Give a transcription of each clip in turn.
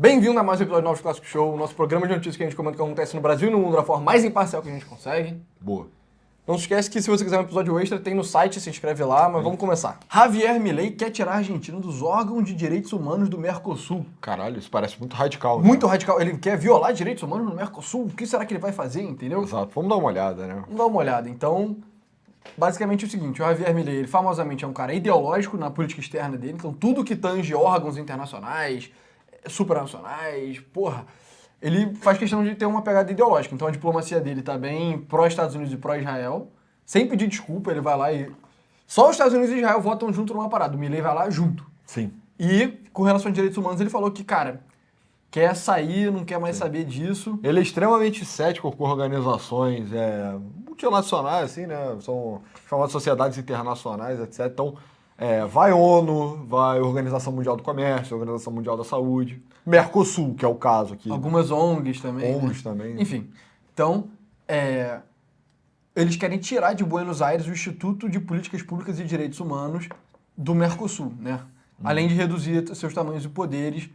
Bem-vindo a mais um episódio do Novos Clássicos Show, o nosso programa de notícias que a gente comenta o que acontece no Brasil e no mundo da forma mais imparcial que a gente consegue. Boa. Não se esquece que se você quiser um episódio extra, tem no site, se inscreve lá, mas vamos começar. Javier Milei quer tirar a Argentina dos órgãos de direitos humanos do Mercosul. Caralho, isso parece muito radical. Né? Muito radical. Ele quer violar direitos humanos no Mercosul. O que será que ele vai fazer, entendeu? Exato. Vamos dar uma olhada, né? Vamos dar uma olhada. Então, basicamente é o seguinte, o Javier Milei, ele famosamente é um cara ideológico na política externa dele, então tudo que tange órgãos internacionais, supranacionais, porra, ele faz questão de ter uma pegada ideológica. Então a diplomacia dele tá bem pró-Estados Unidos e pró-Israel, sem pedir desculpa, ele vai lá e... Só os Estados Unidos e Israel votam junto numa parada, o Milei vai lá junto. Sim. E, com relação a direitos humanos, ele falou que, cara, quer sair, não quer mais saber disso. Ele é extremamente cético com organizações multinacionais, assim, né? São chamadas sociedades internacionais, etc. Então, vai ONU, vai Organização Mundial do Comércio, Organização Mundial da Saúde, Mercosul, que é o caso aqui. Algumas ONGs também. ONGs né? também. Enfim, então, eles querem tirar de Buenos Aires o Instituto de Políticas Públicas e Direitos Humanos do Mercosul, né? Além de reduzir seus tamanhos e poderes,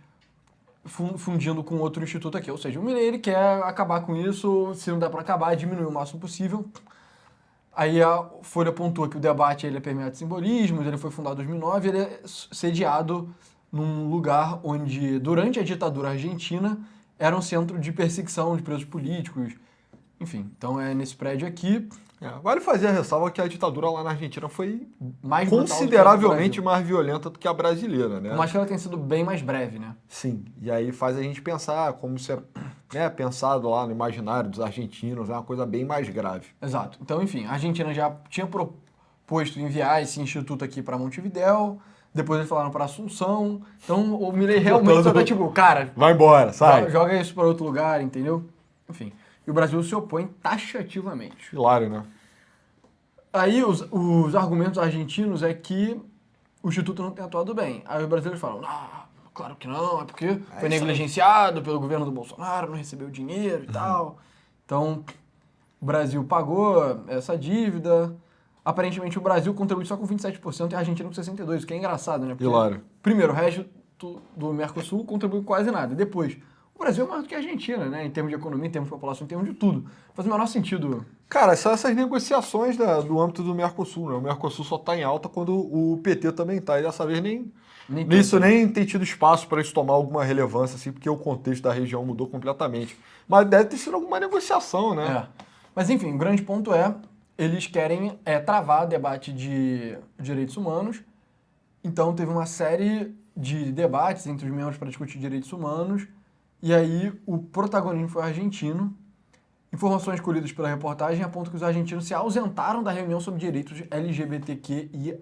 fundindo com outro instituto aqui. Ou seja, o Milei, ele quer acabar com isso, se não dá para acabar, diminuir o máximo possível. Aí a Folha apontou que o debate ele é permeado de simbolismos, ele foi fundado em 2009, ele é sediado num lugar onde, durante a ditadura argentina, era um centro de perseguição de presos políticos. Enfim, então é nesse prédio aqui. Vale fazer a ressalva que a ditadura lá na Argentina foi Mais brutal do que a do consideravelmente Brasil. mais violenta do que a brasileira, né? Por mais que ela tenha sido bem mais breve, né? Sim, e aí faz a gente pensar como isso é pensado lá no imaginário dos argentinos, é uma coisa bem mais grave. Exato. Então, enfim, a Argentina já tinha proposto enviar esse instituto aqui para Montevidéu, depois eles falaram para Assunção. Então, o Milei realmente só tá tipo, cara, Vai embora, sai. joga isso para outro lugar, entendeu? Enfim. E o Brasil se opõe taxativamente. Hilário, né? Aí os argumentos argentinos é que o Instituto não tem atuado bem. Aí os brasileiros falam, claro que não, é porque foi negligenciado pelo governo do Bolsonaro, não recebeu dinheiro e tal. Então, o Brasil pagou essa dívida. Aparentemente, o Brasil contribui só com 27% e a Argentina com 62%, o que é engraçado, né? Porque, Hilário. primeiro, o resto do Mercosul contribui com quase nada. E depois, o Brasil é maior do que a Argentina, né? Em termos de economia, em termos de população, em termos de tudo. Faz o menor sentido. Cara, são essas negociações do âmbito do Mercosul, né? O Mercosul só tá em alta quando o PT também tá. E dessa vez nem tem tido espaço para isso tomar alguma relevância, assim, porque o contexto da região mudou completamente. Mas deve ter sido alguma negociação, né? Mas enfim, o grande ponto eles querem travar debate de direitos humanos. Então teve uma série de debates entre os membros para discutir direitos humanos. E aí o protagonismo foi argentino. Informações colhidas pela reportagem apontam que os argentinos se ausentaram da reunião sobre direitos LGBTQIA+.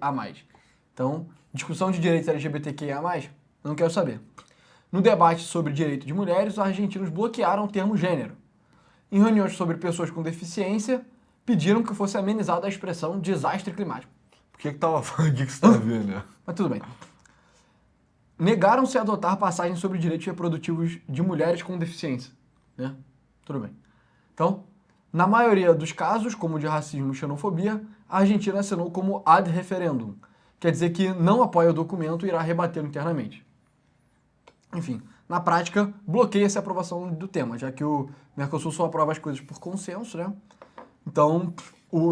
Então, discussão de direitos LGBTQIA+, eu não quero saber. No debate sobre direito de mulheres, os argentinos bloquearam o termo gênero. Em reuniões sobre pessoas com deficiência, pediram que fosse amenizada a expressão desastre climático. Por que tava falando que você tá vendo, né? Mas tudo bem. Negaram-se a adotar passagens sobre direitos reprodutivos de mulheres com deficiência. Né? Tudo bem. Então, na maioria dos casos, como o de racismo e xenofobia, a Argentina assinou como ad referendum. Quer dizer que não apoia o documento e irá rebatê-lo internamente. Enfim, na prática, bloqueia-se a aprovação do tema, já que o Mercosul só aprova as coisas por consenso, né? Então,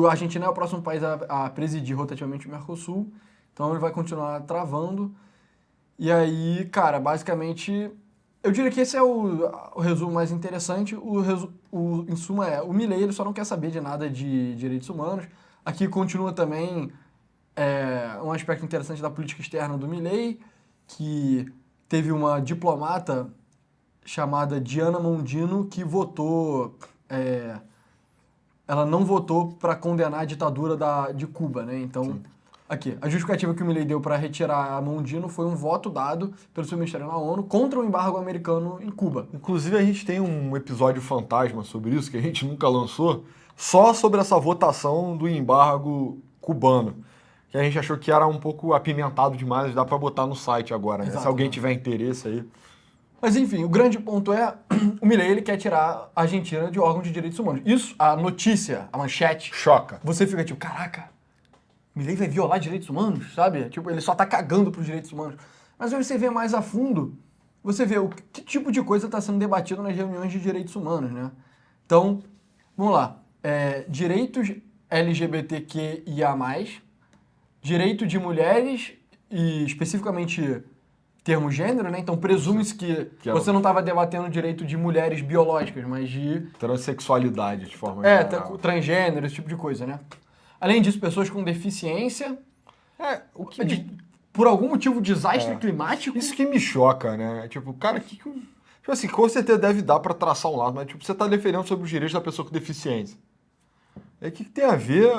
a Argentina é o próximo país a presidir rotativamente o Mercosul, então ele vai continuar travando. E aí, cara, basicamente, eu diria que esse é o resumo mais interessante. Em suma, o Milei ele só não quer saber de nada de direitos humanos. Aqui continua também um aspecto interessante da política externa do Milei, que teve uma diplomata chamada Diana Mondino que votou... ela não votou para condenar a ditadura de Cuba, né? Então... Sim. Aqui, a justificativa que o Milei deu para retirar a Mondino foi um voto dado pelo seu ministério na ONU contra o embargo americano em Cuba. Inclusive, a gente tem um episódio fantasma sobre isso, que a gente nunca lançou, só sobre essa votação do embargo cubano, que a gente achou que era um pouco apimentado demais, dá para botar no site agora, né? Exato, se alguém tiver interesse aí. Mas enfim, o grande ponto o Milei ele quer tirar a Argentina de órgãos de direitos humanos. Isso, a notícia, a manchete... Choca. Você fica tipo, caraca... Milei vai violar direitos humanos, sabe? Tipo, ele só tá cagando pros direitos humanos. Mas aí você vê mais a fundo, você vê que tipo de coisa está sendo debatido nas reuniões de direitos humanos, né? Então, vamos lá. Direitos LGBTQIA+, direito de mulheres e especificamente termo gênero, né? Então presume-se que você não estava debatendo o direito de mulheres biológicas, mas de... Transexualidade, de forma geral. Transgênero, esse tipo de coisa, né? Além disso, pessoas com deficiência, por algum motivo, desastre climático. Isso que me choca, né? Tipo, cara, tipo assim, com certeza deve dar para traçar um lado, mas tipo, você está defendendo sobre os direitos da pessoa com deficiência. O que tem a ver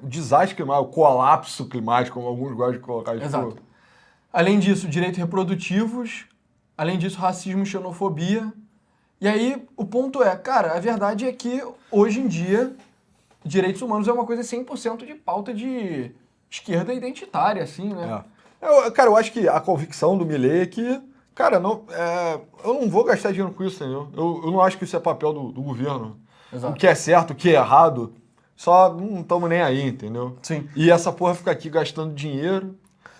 o desastre climático, o colapso climático, como alguns gostam de colocar isso? Exato. Além disso, direitos reprodutivos. Além disso, racismo e xenofobia. E aí, o ponto é, cara, a verdade é que, hoje em dia, direitos humanos é uma coisa 100% de pauta de esquerda identitária, assim, né? Cara, eu acho que a convicção do Milei é que, cara, eu não vou gastar dinheiro com isso, entendeu? Eu não acho que isso é papel do governo. Exato. O que é certo, o que é errado, só não estamos nem aí, entendeu? Sim. E essa porra fica aqui gastando dinheiro,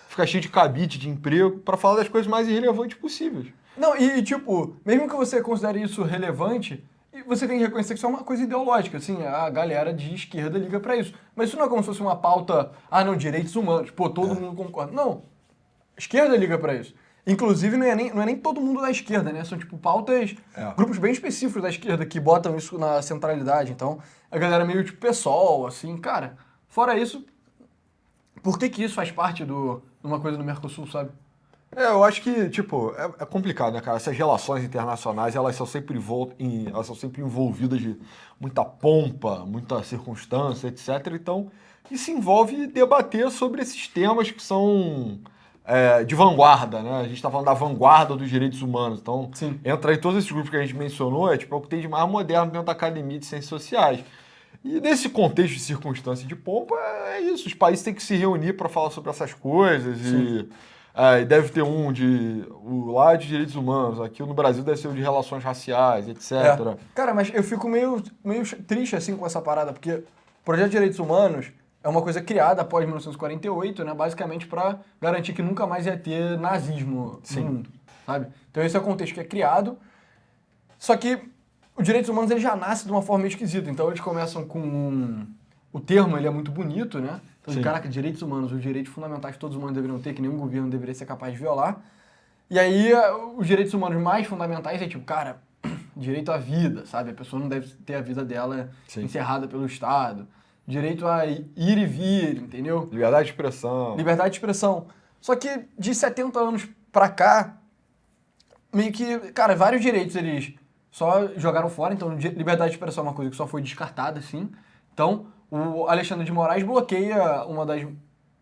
fica cheio de cabide de emprego, para falar das coisas mais irrelevantes possíveis. Não, tipo, mesmo que você considere isso relevante, você tem que reconhecer que isso é uma coisa ideológica, assim, a galera de esquerda liga pra isso. Mas isso não é como se fosse uma pauta, não, direitos humanos, pô, todo mundo concorda. Não, a esquerda liga pra isso. Inclusive, não é nem todo mundo da esquerda, né? São, tipo, pautas, grupos bem específicos da esquerda que botam isso na centralidade. Então, a galera meio tipo PSOL, assim, cara. Fora isso, por que isso faz parte de uma coisa do Mercosul, sabe? Eu acho que, tipo, é complicado, né, cara? Essas relações internacionais, elas são sempre envolvidas de muita pompa, muita circunstância, etc. Então, isso envolve debater sobre esses temas que são de vanguarda, né? A gente está falando da vanguarda dos direitos humanos. Então, Sim. entra aí todos esses grupos que a gente mencionou, é o que tem de mais moderno dentro da academia de ciências sociais. E nesse contexto de circunstância de pompa, é isso. Os países têm que se reunir para falar sobre essas coisas. Sim. E deve ter lá de direitos humanos, aqui no Brasil deve ser o de relações raciais, etc. Cara, mas eu fico meio triste assim com essa parada, porque o Projeto de Direitos Humanos é uma coisa criada após 1948, né, basicamente para garantir que nunca mais ia ter nazismo no mundo, sabe? Então esse é o contexto que é criado, só que os direitos humanos ele já nasce de uma forma meio esquisita, então eles começam com o termo, ele é muito bonito, né? Então, caraca, direitos humanos, os direitos fundamentais que todos os humanos deveriam ter, que nenhum governo deveria ser capaz de violar. E aí, os direitos humanos mais fundamentais é tipo, cara, direito à vida, sabe? A pessoa não deve ter a vida dela encerrada pelo Estado. Direito a ir e vir, entendeu? Liberdade de expressão. Liberdade de expressão. Só que de 70 anos pra cá, meio que, cara, vários direitos eles só jogaram fora. Então, liberdade de expressão é uma coisa que só foi descartada, assim. Então, o Alexandre de Moraes bloqueia uma das,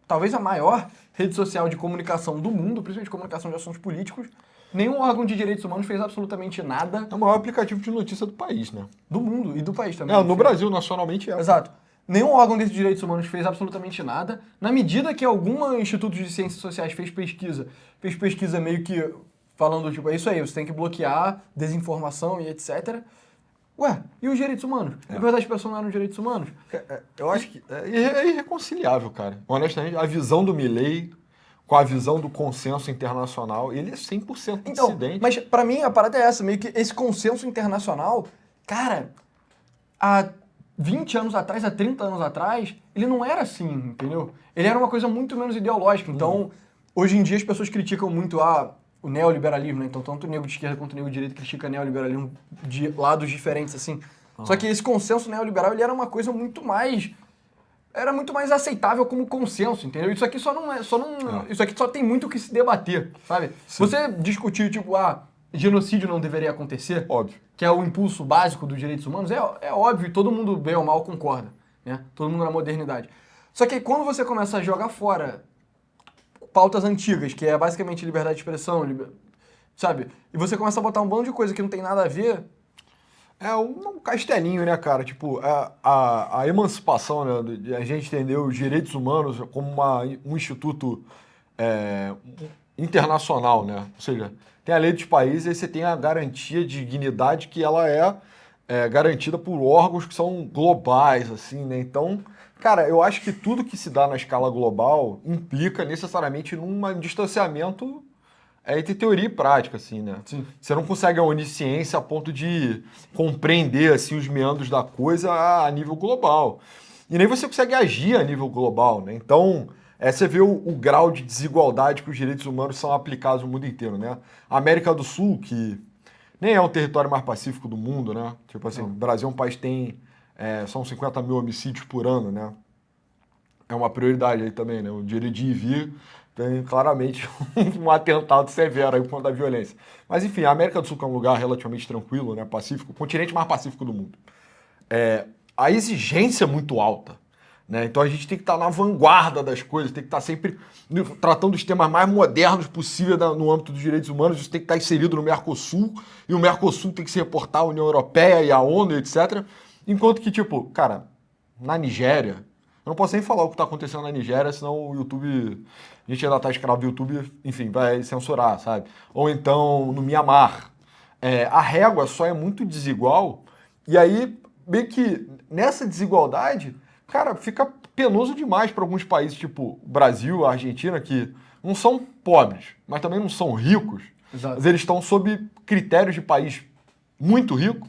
talvez a maior rede social de comunicação do mundo, principalmente de comunicação de assuntos políticos. Nenhum órgão de direitos humanos fez absolutamente nada. É o maior aplicativo de notícia do país, né? Do mundo e do país também. No Brasil, nacionalmente, é. Exato. Nenhum órgão desses direitos humanos fez absolutamente nada. Na medida que algum instituto de ciências sociais fez pesquisa meio que falando, tipo, é isso aí, você tem que bloquear desinformação e etc. Ué, e os direitos humanos? Liberdade de expressão não eram direitos humanos? Eu acho que é irreconciliável, cara. Honestamente, a visão do Milei com a visão do consenso internacional, ele é 100% dissidente. Mas pra mim a parada é essa, meio que esse consenso internacional, cara, há 20 anos atrás, há 30 anos atrás, ele não era assim, entendeu? Ele era uma coisa muito menos ideológica. Então, hoje em dia as pessoas criticam muito o neoliberalismo, né? Então, tanto o nego de esquerda quanto o nego de direita critica neoliberalismo de lados diferentes, assim. Só que esse consenso neoliberal, ele era uma coisa muito mais... Era muito mais aceitável como consenso, entendeu? Isso aqui Isso aqui só tem muito o que se debater, sabe? Sim. Você discutir, tipo, genocídio não deveria acontecer... Óbvio. Que é o impulso básico dos direitos humanos, é óbvio, e todo mundo, bem ou mal, concorda, né? Todo mundo na modernidade. Só que quando você começa a jogar fora pautas antigas, que é basicamente liberdade de expressão, sabe? E você começa a botar um bando de coisa que não tem nada a ver... É um castelinho, né, cara? Tipo, a emancipação, né? A gente entendeu os direitos humanos como um instituto internacional, né? Ou seja, tem a lei dos países e você tem a garantia de dignidade que ela é garantida por órgãos que são globais, assim, né? Então, cara, eu acho que tudo que se dá na escala global implica necessariamente num distanciamento é entre teoria e prática, assim, né? Sim. Você não consegue a onisciência a ponto de compreender, assim, os meandros da coisa a nível global. E nem você consegue agir a nível global, né? Então, você vê o grau de desigualdade que os direitos humanos são aplicados no mundo inteiro, né? A América do Sul, que nem é o território mais pacífico do mundo, né? Tipo assim, o Brasil é um país que tem... são 50 mil homicídios por ano, né? É uma prioridade aí também, né? O direito de ir e vir tem claramente um atentado severo aí contra a violência. Mas enfim, a América do Sul que é um lugar relativamente tranquilo, né? Pacífico, o continente mais pacífico do mundo. A exigência é muito alta, né? Então a gente tem que estar na vanguarda das coisas, tem que estar sempre tratando os temas mais modernos possível no âmbito dos direitos humanos, isso tem que estar inserido no Mercosul, e o Mercosul tem que se reportar à União Europeia e à ONU, etc. Enquanto que, tipo, cara, na Nigéria, eu não posso nem falar o que está acontecendo na Nigéria, senão o YouTube, a gente ainda está escravo do YouTube, enfim, vai censurar, sabe? Ou então no Mianmar. A régua só é muito desigual, e aí, meio que nessa desigualdade, cara, fica penoso demais para alguns países, tipo o Brasil, a Argentina, que não são pobres, mas também não são ricos. Exato. Mas eles estão sob critérios de país muito rico.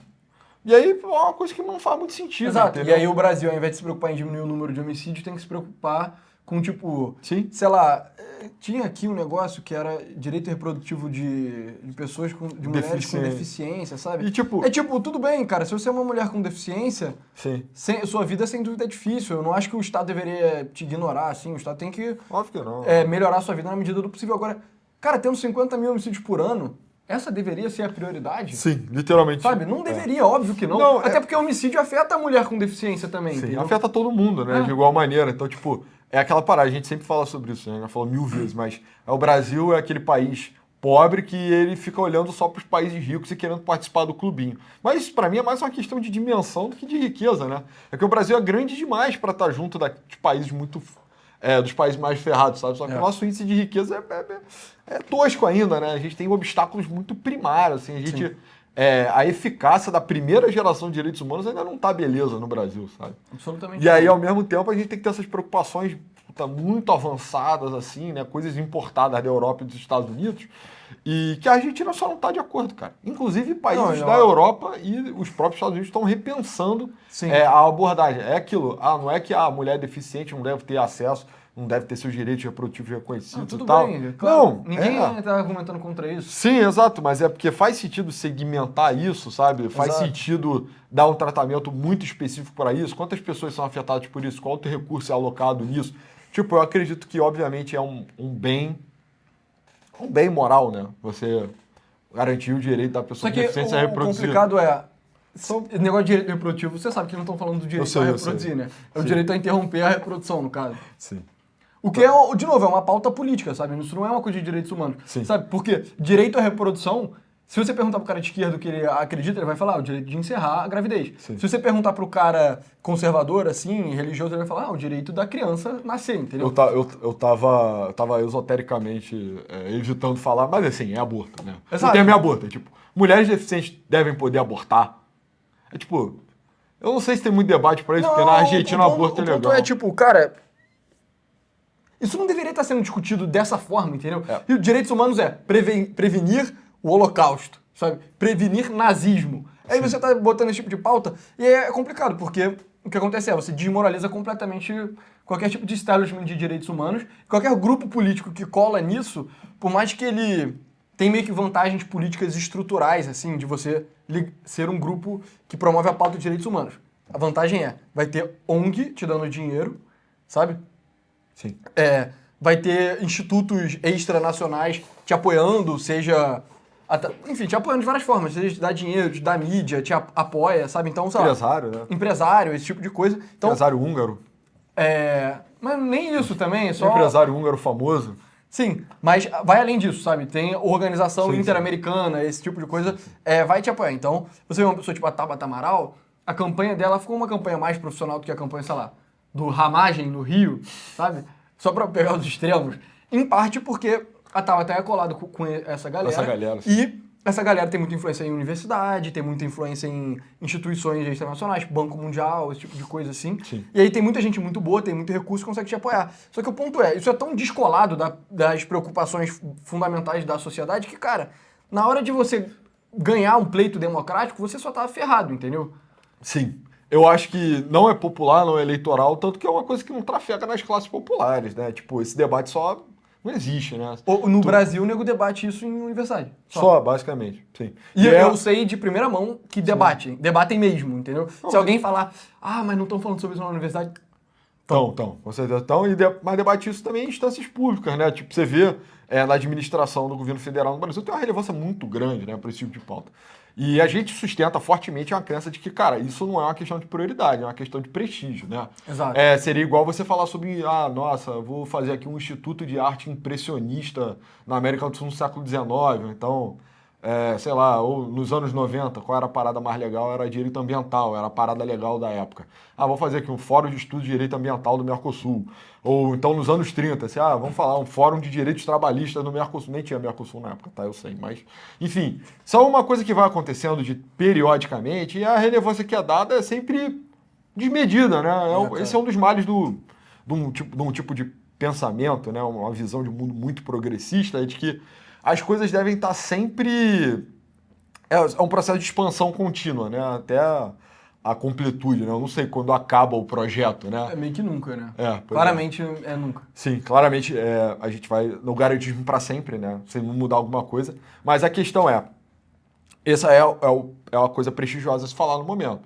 E aí é uma coisa que não faz muito sentido. Exato. Entendeu? E aí o Brasil, ao invés de se preocupar em diminuir o número de homicídios, tem que se preocupar com, tipo, Sim. sei lá, tinha aqui um negócio que era direito reprodutivo de pessoas de mulheres com deficiência, sabe? E tipo... É tipo, tudo bem, cara, se você é uma mulher com deficiência, Sim. sua vida sem dúvida é difícil. Eu não acho que o Estado deveria te ignorar, assim, o Estado tem que Óbvio que não. melhorar a sua vida na medida do possível. Agora, cara, tendo 50 mil homicídios por ano, essa deveria ser a prioridade? Sim, literalmente. Sabe? Não deveria, óbvio que não. Não, Até porque o homicídio afeta a mulher com deficiência também, Sim, entendeu? afeta todo mundo, né? De igual maneira. Então, tipo, é aquela parada, a gente sempre fala sobre isso, né? Já falou 1000 vezes, mas o Brasil é aquele país pobre que ele fica olhando só para os países ricos e querendo participar do clubinho. Mas isso, para mim, é mais uma questão de dimensão do que de riqueza, né? É que o Brasil é grande demais para estar junto de países muito... dos países mais ferrados, sabe? Só que o nosso índice de riqueza é tosco ainda, né? A gente tem obstáculos muito primários, assim, a eficácia da primeira geração de direitos humanos ainda não tá beleza no Brasil, sabe? Absolutamente. E aí, ao mesmo tempo, a gente tem que ter essas preocupações muito avançadas, assim, né? Coisas importadas da Europa e dos Estados Unidos, e que a Argentina só não tá de acordo, cara. Inclusive, países da Europa e os próprios Estados Unidos estão repensando a abordagem. É aquilo, não é que a mulher deficiente não deve ter acesso, não deve ter seus direitos reprodutivos reconhecidos tudo e tal. bem, claro. Não, ninguém está argumentando contra isso. Sim, exato, mas é porque faz sentido segmentar isso, sabe? Faz sentido dar um tratamento muito específico para isso. Quantas pessoas são afetadas por isso? Qual o recurso é alocado nisso? Tipo, eu acredito que, obviamente, é um bem moral, né? Você garantir o direito da pessoa com deficiência a reproduzir. O complicado o negócio de direito reprodutivo, você sabe que não estão falando do direito a reproduzir, né? É o direito a interromper a reprodução, no caso. Sim. O que de novo, é uma pauta política, sabe? Isso não é uma coisa de direitos humanos. Sim. Sabe? Porque direito à reprodução, se você perguntar pro cara de esquerda o que ele acredita, ele vai falar o direito de encerrar a gravidez. Sim. Se você perguntar pro cara conservador, assim, religioso, ele vai falar o direito da criança nascer, entendeu? Eu tava esotericamente evitando falar, mas assim, é aborto, né? Exato. O termo é aborto. É tipo, mulheres deficientes devem poder abortar. É tipo, eu não sei se tem muito debate pra isso, porque na Argentina o aborto é legal. O ponto é tipo, cara, isso não deveria estar sendo discutido dessa forma, entendeu? E os direitos humanos prevenir o holocausto, sabe? Prevenir nazismo. Aí você tá botando esse tipo de pauta e é complicado, porque o que acontece você desmoraliza completamente qualquer tipo de establishment de direitos humanos, qualquer grupo político que cola nisso, por mais que ele tem meio que vantagens políticas estruturais, assim, de você ser um grupo que promove a pauta de direitos humanos. A vantagem vai ter ONG te dando dinheiro, sabe? Sim. Vai ter institutos extranacionais te apoiando, seja... Enfim, te apoiando de várias formas. Seja te dá dinheiro, te dá mídia, te apoia, sabe? Então, sei lá... Empresário, né? Empresário, esse tipo de coisa. Então, empresário húngaro. Mas nem isso também, é só... Empresário húngaro famoso. Sim, mas vai além disso, sabe? Tem organização interamericana, esse tipo de coisa, vai te apoiar. Então, você vê uma pessoa tipo a Tabata Amaral, a campanha dela ficou uma campanha mais profissional do que a campanha, sei lá, do Ramagem no Rio, sabe? Só pra pegar os extremos. Em parte porque a Tabata é colada com essa galera. Essa galera, sim. E essa galera tem muita influência em universidade, tem muita influência em instituições internacionais, Banco Mundial, esse tipo de coisa assim. Sim. E aí tem muita gente muito boa, tem muito recurso que consegue te apoiar. Só que o ponto é, isso é tão descolado das preocupações fundamentais da sociedade que, cara, na hora de você ganhar um pleito democrático, você só tá ferrado, entendeu? Sim. Eu acho que não é popular, não é eleitoral, tanto que é uma coisa que não trafega nas classes populares, né? Tipo, esse debate só não existe, né? No Brasil, o nego debate isso em universidade. Só, basicamente, sim. E eu sei de primeira mão que debatem mesmo, entendeu? Não, Se alguém falar, mas não estão falando sobre isso na universidade... Então, com certeza estão, mas debate isso também em instâncias públicas, né? Tipo, você vê na administração do governo federal no Brasil tem uma relevância muito grande, né, para esse tipo de pauta. E a gente sustenta fortemente a crença de que, cara, isso não é uma questão de prioridade, é uma questão de prestígio, né? Exato. Seria igual você falar sobre, nossa, vou fazer aqui um instituto de arte impressionista na América do Sul no século XIX, então, sei lá, ou nos anos 90, qual era a parada mais legal? Era direito ambiental, era a parada legal da época. Vou fazer aqui um fórum de estudo de direito ambiental do Mercosul. Ou então nos anos 30, vamos falar um fórum de direitos trabalhistas no Mercosul. Nem tinha Mercosul na época, tá? Eu sei, mas... Enfim, isso é uma coisa que vai acontecendo periodicamente e a relevância que é dada é sempre desmedida, né? Esse é um dos males de um tipo de pensamento, né? Uma visão de mundo muito progressista, de que as coisas devem estar sempre... É um processo de expansão contínua, né? Até a completude, né? Eu não sei quando acaba o projeto, né? É meio que nunca, né? Pois claramente é nunca. Sim, claramente a gente vai no garantismo para sempre, né? Sem mudar alguma coisa. Mas a questão essa é uma coisa prestigiosa a se falar no momento.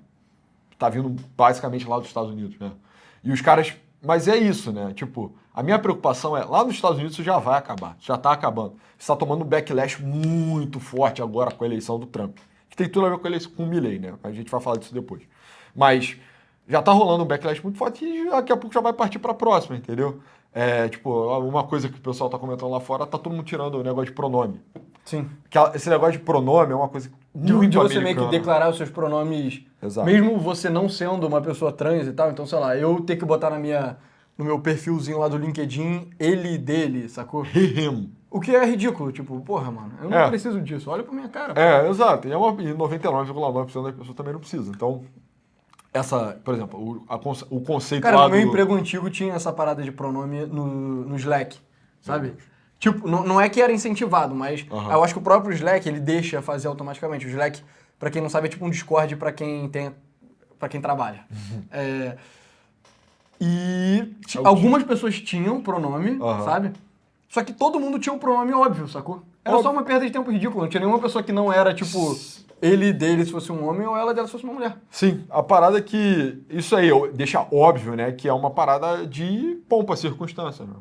Tá vindo basicamente lá dos Estados Unidos, né? E os caras... Mas é isso, né? Tipo, a minha preocupação lá nos Estados Unidos isso já vai acabar, já tá acabando. Está tomando um backlash muito forte agora com a eleição do Trump. Que tem tudo a ver com o Milley, né? A gente vai falar disso depois. Mas já tá rolando um backlash muito forte e daqui a pouco já vai partir para a próxima, entendeu? Tipo, uma coisa que o pessoal tá comentando lá fora, tá todo mundo tirando o negócio de pronome. Sim. Esse negócio de pronome é uma coisa muito de você americana. meio que declarar os seus pronomes, Exato. Mesmo você não sendo uma pessoa trans e tal, então, sei lá, eu ter que botar no meu perfilzinho lá do LinkedIn, ele, dele, sacou? Him. O que é ridículo, tipo, porra, mano, eu não preciso disso, olha pra minha cara. Exato. E 99,9% das pessoas também não precisa. Então, por exemplo, o conceito cara, lá no meu emprego antigo tinha essa parada de pronome no Slack, sabe? Tipo, não é que era incentivado, mas eu acho que o próprio Slack, ele deixa fazer automaticamente. O Slack, pra quem não sabe, é tipo um Discord pra quem trabalha. Algumas pessoas tinham pronome, sabe? Só que todo mundo tinha um pronome óbvio, sacou? Era só uma perda de tempo ridícula. Não tinha nenhuma pessoa que não era, tipo, ele dele se fosse um homem ou ela dela se fosse uma mulher. Sim, a parada é que... Isso aí deixa óbvio, né? Que é uma parada de pompa, circunstância, né?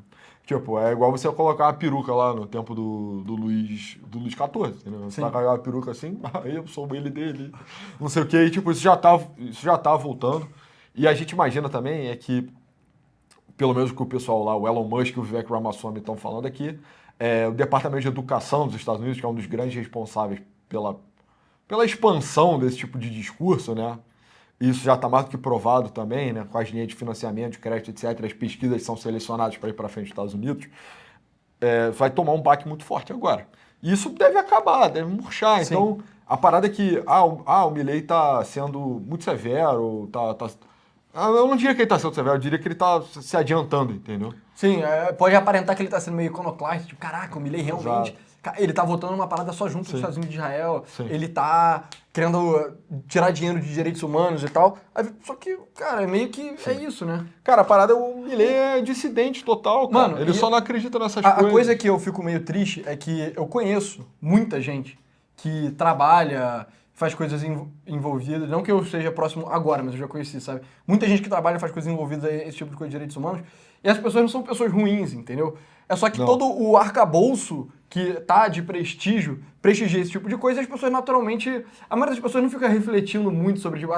Tipo, é igual você colocar uma peruca lá no tempo do Luís XIV, entendeu? Você vai cagar uma peruca assim, eu sou ele dele, não sei o que, e tipo, isso já tá voltando. E a gente imagina também que, pelo menos o que o pessoal lá, o Elon Musk e o Vivek Ramaswamy estão falando aqui, o Departamento de Educação dos Estados Unidos, que é um dos grandes responsáveis pela expansão desse tipo de discurso, né? Isso já está mais do que provado também, né? Com as linhas de financiamento, de crédito, etc. As pesquisas são selecionadas para ir para frente dos Estados Unidos. Vai tomar um baque muito forte agora. E isso deve acabar, deve murchar. Sim. Então, a parada é que o Milley está sendo muito severo, eu não diria que ele está sendo severo, eu diria que ele está se adiantando, entendeu? Sim, pode aparentar que ele está sendo meio iconoclasta, tipo, caraca, o Milley realmente... Exato. Ele tá votando uma parada só junto com os Estados Unidos de Israel. Sim. Ele tá querendo tirar dinheiro de direitos humanos e tal. Só que, cara, meio que é isso, né? Cara, a parada, o Milley é dissidente total, cara. Mano, ele só não acredita nessas coisas. A coisa que eu fico meio triste é que eu conheço muita gente que trabalha, faz coisas envolvidas, não que eu seja próximo agora, mas eu já conheci, sabe? Muita gente que trabalha e faz coisas envolvidas a esse tipo de coisa de direitos humanos. E as pessoas não são pessoas ruins, entendeu? É só que todo o arcabouço que tá de prestígio, prestigia esse tipo de coisa, e as pessoas naturalmente... A maioria das pessoas não fica refletindo muito sobre, tipo,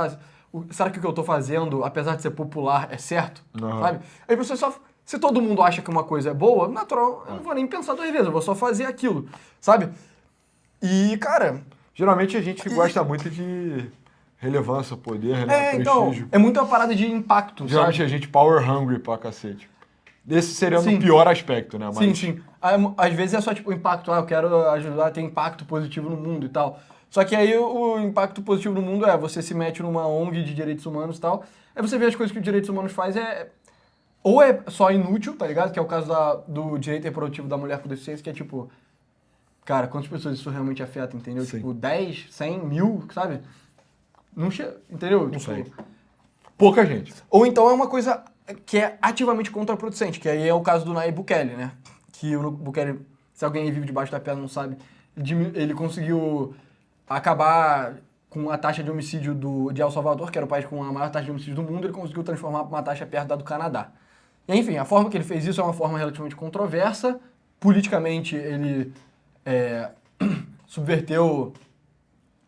será que o que eu tô fazendo, apesar de ser popular, é certo? Sabe? As pessoas só... Se todo mundo acha que uma coisa é boa, natural, eu não vou nem pensar duas vezes, eu vou só fazer aquilo, sabe? E, cara... Geralmente a gente gosta muito de relevância, poder, né? Então, é muito uma parada de impacto, geralmente sabe? a gente power hungry pra cacete. Esse seria no pior aspecto, né? Mas... Sim. Às vezes é só tipo impacto, eu quero ajudar a ter impacto positivo no mundo e tal. Só que aí o impacto positivo no mundo é você se mete numa ONG de direitos humanos e tal, aí você vê as coisas que os direitos humanos faz ou é só inútil, tá ligado? Que é o caso do direito reprodutivo da mulher com deficiência, que é tipo, cara, quantas pessoas isso realmente afeta, entendeu? Sim. Tipo, 10, 100, 1000, sabe? Não chega, entendeu? Não Tipo, sei. Pouca gente. ou então é uma coisa que é ativamente contraproducente, que aí é o caso do Nayib Bukele, né? Que o Bukele, se alguém aí vive debaixo da pedra não sabe, ele conseguiu acabar com a taxa de homicídio de El Salvador, que era o país com a maior taxa de homicídio do mundo, ele conseguiu transformar uma taxa perto da do Canadá. E, enfim, a forma que ele fez isso é uma forma relativamente controversa. Politicamente, ele subverteu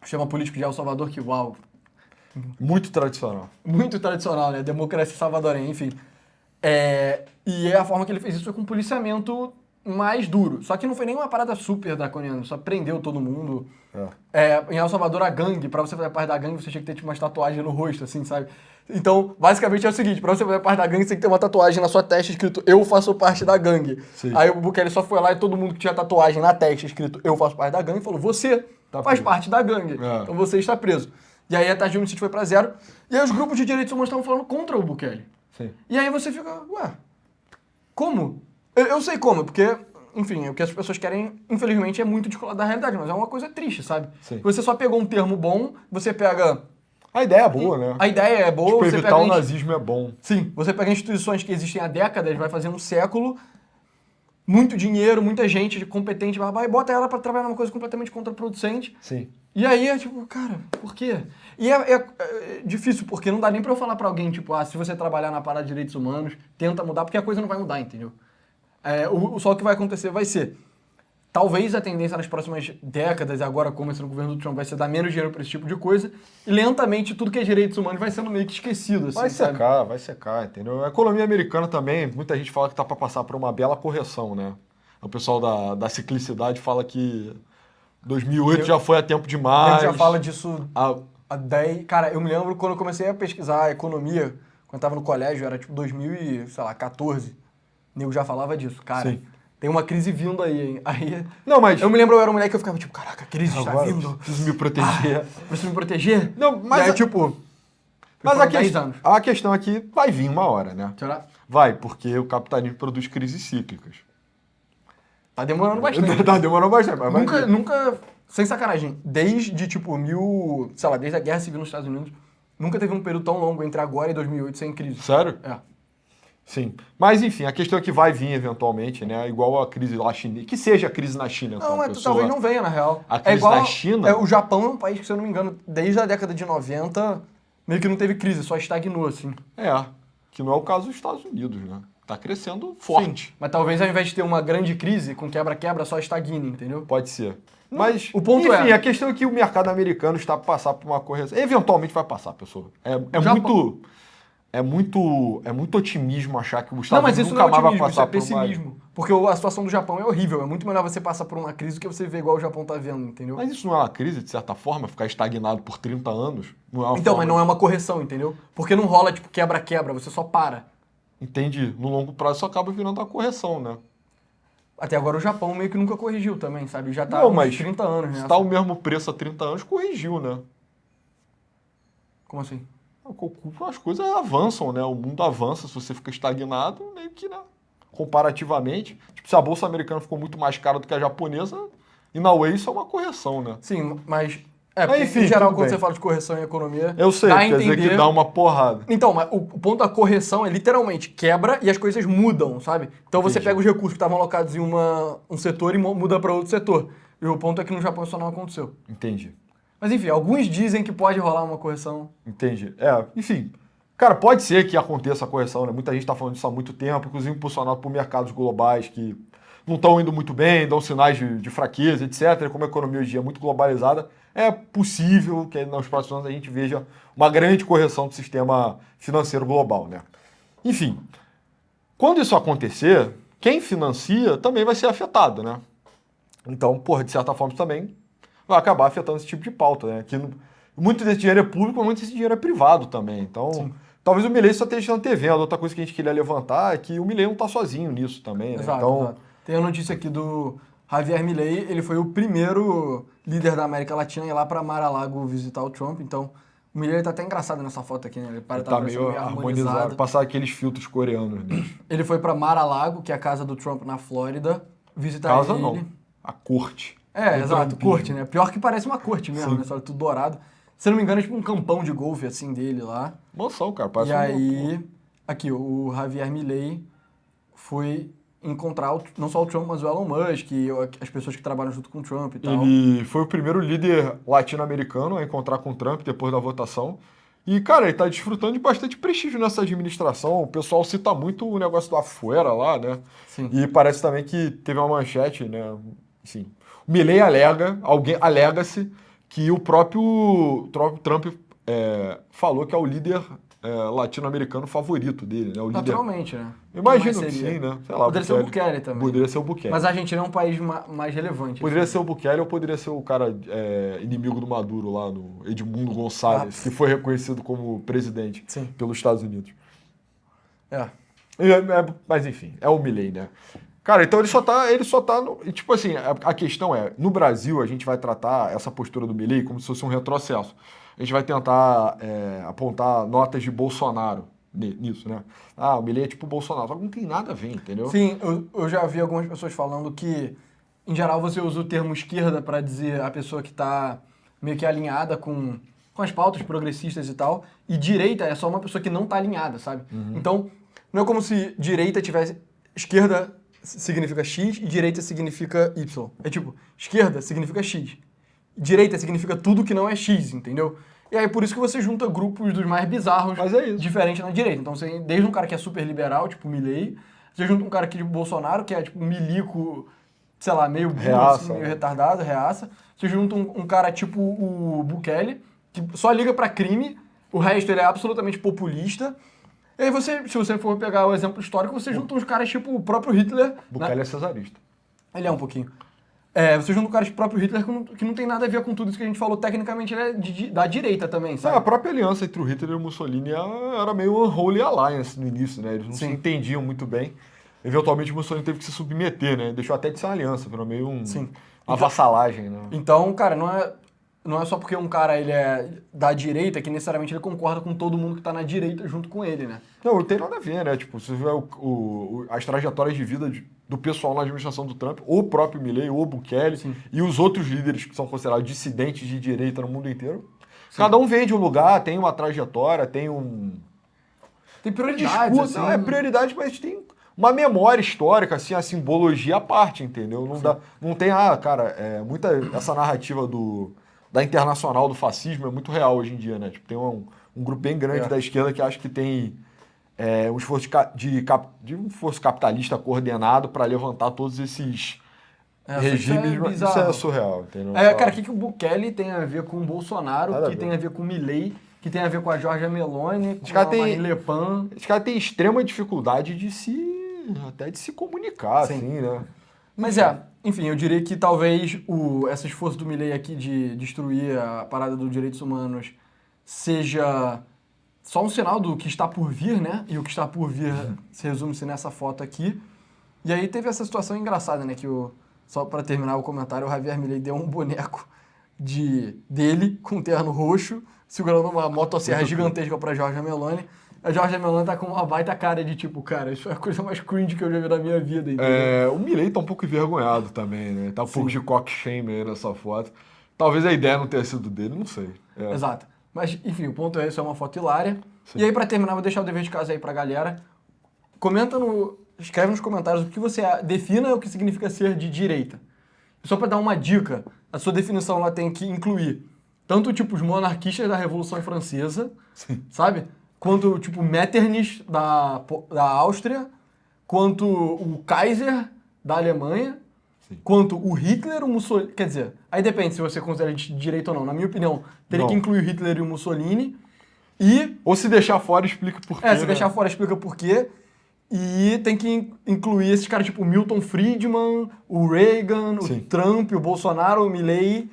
o sistema político de El Salvador, que, uau, Muito tradicional. muito tradicional, né? Democracia salvadorenha, enfim. E a forma que ele fez isso foi com um policiamento mais duro. Só que não foi nenhuma parada super draconiana, só prendeu todo mundo. Em El Salvador, a gangue, pra você fazer parte da gangue, você tinha que ter tipo, umas tatuagens no rosto, assim, sabe? Então, basicamente é o seguinte, pra você fazer parte da gangue, você tem que ter uma tatuagem na sua testa escrito "Eu faço parte da gangue". Sim. Aí o Bukele só foi lá e todo mundo que tinha tatuagem na testa escrito "Eu faço parte da gangue" falou "Você faz preso. parte da gangue, então você está preso". E aí a taxa de homicídio foi pra 0, e aí os grupos de direitos humanos estavam falando contra o Bukele. Sim. E aí você fica, ué, como? Eu sei como, porque, enfim, o que as pessoas querem, infelizmente, é muito descolado da realidade, mas é uma coisa triste, sabe? Sim. Você só pegou um termo bom, você pega... A ideia é boa, né? A ideia é boa, Tipo, você evitar pega... o nazismo é bom. Sim, você pega instituições que existem há décadas, vai fazer um século, muito dinheiro, muita gente competente, e bota ela pra trabalhar numa coisa completamente contraproducente. Sim. E aí é tipo, cara, por quê? E é difícil, porque não dá nem pra eu falar pra alguém, tipo, se você trabalhar na parada de direitos humanos, tenta mudar, porque a coisa não vai mudar, entendeu? Só o que vai acontecer vai ser, talvez a tendência nas próximas décadas, e agora começando o governo do Trump, vai ser dar menos dinheiro pra esse tipo de coisa, e lentamente tudo que é direitos humanos vai sendo meio que esquecido, assim, sabe? Vai secar, entendeu? A economia americana também, muita gente fala que tá pra passar por uma bela correção, né? O pessoal da ciclicidade fala que 2008 já foi a tempo A demais. gente já fala disso há 10... Cara, eu me lembro quando eu comecei a pesquisar economia, quando eu tava no colégio, era tipo 2014. O nego já falava disso. Cara, Sim. tem uma crise vindo aí, hein? Aí... Não, mas... Eu me lembro, eu era um moleque que eu ficava tipo, caraca, a crise está Agora, vindo. preciso me proteger. Preciso me proteger? Não, mas E aí, tipo... Mas foram 10 anos. a questão aqui vai vir uma hora, né? Será? Vai, porque o capitalismo produz crises cíclicas. Tá demorando bastante. Tá demorando bastante, mas vai vir. Nunca, sem sacanagem, desde tipo desde a Guerra Civil nos Estados Unidos, nunca teve um período tão longo entre agora e 2008 sem crise. Sério? É. Sim. Mas, enfim, a questão é que vai vir eventualmente, né? Igual a crise lá chinesa. Que seja a crise na China, então, Não, mas talvez não venha, na real. A crise da China? O Japão é um país que, se eu não me engano, desde a década de 90, meio que não teve crise, só estagnou, assim. Que não é o caso dos Estados Unidos, né? Tá crescendo forte. Sim, mas talvez ao invés de ter uma grande crise com quebra-quebra, só estagne, entendeu? Pode ser. Mas, o ponto enfim, a questão é que o mercado americano está para passar por uma correção. Eventualmente vai passar, pessoal. É muito otimismo achar que o Estados Unidos nunca mais vai passar por uma... Isso é pessimismo. Porque a situação do Japão é horrível. É muito melhor você passar por uma crise do que você ver igual o Japão tá vendo, entendeu? Mas isso não é uma crise, de certa forma? Ficar estagnado por 30 anos? Não é uma então, forma mas não é uma correção, entendeu? Porque não rola, tipo, quebra-quebra, você só para. Entendi. No longo prazo isso acaba virando uma correção, né? Até agora o Japão meio que nunca corrigiu também, sabe? Já tá Não, há uns mas 30 anos, né? Se tá o mesmo preço há 30 anos, corrigiu, né? Como assim? As coisas avançam, né? O mundo avança, se você fica estagnado, meio que, né? Comparativamente. Tipo, se a bolsa americana ficou muito mais cara do que a japonesa, e na Way isso é uma correção, né? Sim, mas... porque, enfim, em geral, tudo quando bem. você fala de correção em economia... Eu sei, dá a quer dizer entender... que dá uma porrada. Então, mas o ponto da correção é literalmente quebra e as coisas mudam, sabe? Então você Entendi. pega os recursos que estavam alocados em um setor e muda para outro setor. E o ponto é que no Japão isso não aconteceu. Entendi. Mas enfim, alguns dizem que pode rolar uma correção. Entendi. Enfim. Cara, pode ser que aconteça a correção, né? Muita gente tá falando disso há muito tempo, inclusive impulsionado por mercados globais que não estão indo muito bem, dão sinais de fraqueza, etc. Como a economia hoje em dia é muito globalizada, é possível que nos próximos anos a gente veja uma grande correção do sistema financeiro global, né? Enfim, quando isso acontecer, quem financia também vai ser afetado, né? Então, de certa forma, isso também vai acabar afetando esse tipo de pauta, né? Que muito desse dinheiro é público, mas muito desse dinheiro é privado também. Então, talvez o Milei só esteja antevendo. Outra coisa que a gente queria levantar é que o Milei não está sozinho nisso também, né? Exato, então, exato. Tem a notícia aqui do Javier Milei, ele foi o primeiro líder da América Latina a ir lá para Mar-a-Lago visitar o Trump, então o Milei tá até engraçado nessa foto aqui, né? Ele Ele tá tá parecendo meio harmonizado. Passar aqueles filtros coreanos, né? Ele foi para Mar-a-Lago, que é a casa do Trump na Flórida, visitar Casa ele. não, a corte. É, Do exato, trumpismo. corte, né? Pior que parece uma corte mesmo, Sim. né? Só tudo dourado. Se eu não me engano, é tipo um campão de golfe, assim, dele lá. Moção, cara. E Parece aí, aqui, o Javier Milei foi encontrar não só o Trump, mas o Elon Musk, e as pessoas que trabalham junto com o Trump e tal. Ele foi o primeiro líder latino-americano a encontrar com o Trump depois da votação. E, cara, ele tá desfrutando de bastante prestígio nessa administração. O pessoal cita muito o negócio do Afuera lá, né? Sim. E parece também que teve uma manchete, né? Assim, o Milei alega-se que o próprio Trump falou que é o líder latino-americano favorito dele, né? O líder. Naturalmente, né? Imagino Quem que mais seria? sim, né? Sei lá, Poderia ser o Bukele também. Poderia ser o Bukele. Mas a Argentina é um país mais relevante. Poderia assim. ser o Bukele ou poderia ser o cara inimigo do Maduro lá, no Edmundo Gonçalves, que foi reconhecido como presidente Sim. pelos Estados Unidos. É. Mas enfim, é o Milei, né? Cara, então ele só tá tipo assim, a questão é, no Brasil a gente vai tratar essa postura do Milei como se fosse um retrocesso. A gente vai tentar apontar notas de Bolsonaro nisso, né? Ah, o Milei é tipo o Bolsonaro, só que não tem nada a ver, entendeu? Sim, eu já vi algumas pessoas falando que, em geral, você usa o termo esquerda para dizer a pessoa que está meio que alinhada com as pautas progressistas e tal, e direita é só uma pessoa que não está alinhada, sabe? Então, não é como se direita tivesse... Esquerda significa X e direita significa Y. É tipo, esquerda significa X. Direita significa tudo que não é X, entendeu? E aí por isso que você junta grupos dos mais bizarros Mas é isso. diferentes na direita. Então você tem desde um cara que é super liberal, tipo Milei, você junta um cara aqui tipo Bolsonaro, que é tipo milico, sei lá, meio burro, Reaça, assim, meio né? retardado, reaça. Você junta um cara tipo o Bukele, que só liga pra crime, o resto ele é absolutamente populista. E aí se você for pegar o exemplo histórico, você junta uns caras tipo o próprio Hitler. Bukele né? é cesarista. Ele é um pouquinho. Você junta um cara tipo o próprio Hitler que não tem nada a ver com tudo isso que a gente falou. Tecnicamente ele é da direita também, sabe? A própria aliança entre o Hitler e o Mussolini era meio unholy alliance no início, né? Eles não se Sim. entendiam muito bem. Eventualmente o Mussolini teve que se submeter, né? Deixou até de ser uma aliança, virou meio Sim. uma vassalagem, né? Então, cara, não é só porque um cara ele é da direita que necessariamente ele concorda com todo mundo que tá na direita junto com ele, né? Não, não tem nada a ver, né? Tipo, você vê as trajetórias de vida do pessoal na administração do Trump, o próprio Milei, o Bukele Sim. e os outros líderes que são considerados dissidentes de direita no mundo inteiro. Cada um vem de um lugar, tem uma trajetória, tem Tem prioridades, assim. Não, é prioridade, mas tem uma memória histórica, assim, a simbologia à parte, entendeu? Não tem, cara, essa narrativa da internacional do fascismo é muito real hoje em dia, né? Tipo, tem um grupo bem grande da esquerda que acha que tem um esforço de um esforço capitalista coordenado para levantar todos esses regimes. Isso é surreal, entendeu? Cara, o que o Bukele tem a ver com o Bolsonaro, Nada a que ver. tem a ver com o Milley, que tem a ver com a Giorgia Meloni, com caras a têm- Marine Le Pen. Esse cara tem extrema dificuldade de se comunicar, Sim. assim, né? Mas enfim, eu diria que talvez esse esforço do Milley aqui de destruir a parada dos direitos humanos seja só um sinal do que está por vir, né? E o que está por vir se resume-se nessa foto aqui. E aí teve essa situação engraçada, né? Que só para terminar o comentário, o Javier Milei deu um boneco dele com um terno roxo, segurando uma motosserra gigantesca para Giorgia Meloni. A Giorgia Meloni tá com uma baita cara de tipo, cara, isso é a coisa mais cringe que eu já vi na minha vida, entendeu? O Milei tá um pouco envergonhado também, né? Tá um pouco de cock shame aí nessa foto. Talvez a ideia não tenha sido dele, não sei. Exato. Mas, enfim, o ponto é esse, é uma foto hilária. Sim. E aí, pra terminar, vou deixar o dever de casa aí pra galera. Escreve nos comentários o que você defina o que significa ser de direita. Só pra dar uma dica, a sua definição lá tem que incluir tanto, tipo, os monarquistas da Revolução Francesa, sabe? Quanto, tipo, Metternich da Áustria, quanto o Kaiser da Alemanha, quanto o Hitler, o Mussolini... Quer dizer, aí depende se você considera de direita ou não. Na minha opinião, teria que incluir o Hitler e o Mussolini. Ou se deixar fora, explica por quê. Se deixar fora, explica por quê. E tem que incluir esses caras tipo Milton Friedman, o Reagan, o Trump, o Bolsonaro, o Milley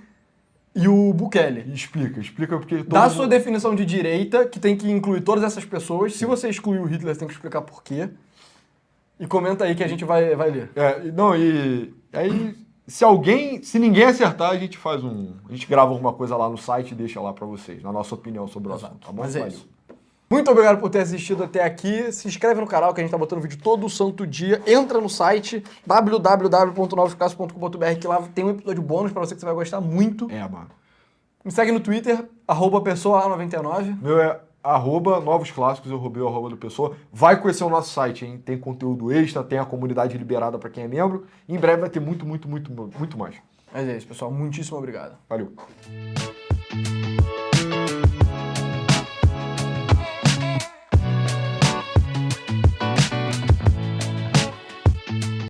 e o Bukele. Explica porque... Dá sua definição de direita, que tem que incluir todas essas pessoas. Se você excluir o Hitler, você tem que explicar por quê. E comenta aí que a gente vai ler. Não, e aí, se ninguém acertar, a gente grava alguma coisa lá no site e deixa lá pra vocês, na nossa opinião sobre o assunto, tá bom? Mas é isso. Muito obrigado por ter assistido até aqui. Se inscreve no canal que a gente tá botando vídeo todo santo dia. Entra no site www.novosclasses.com.br que lá tem um episódio bônus pra você que você vai gostar muito. Mano. Me segue no Twitter, @pessoa99. Meu é @Novos Clássicos, eu roubei o arroba do Pessoa. Vai conhecer o nosso site, hein? Tem conteúdo extra, tem a comunidade liberada pra quem é membro. E em breve vai ter muito mais. Mas é isso, pessoal. Muitíssimo obrigado. Valeu.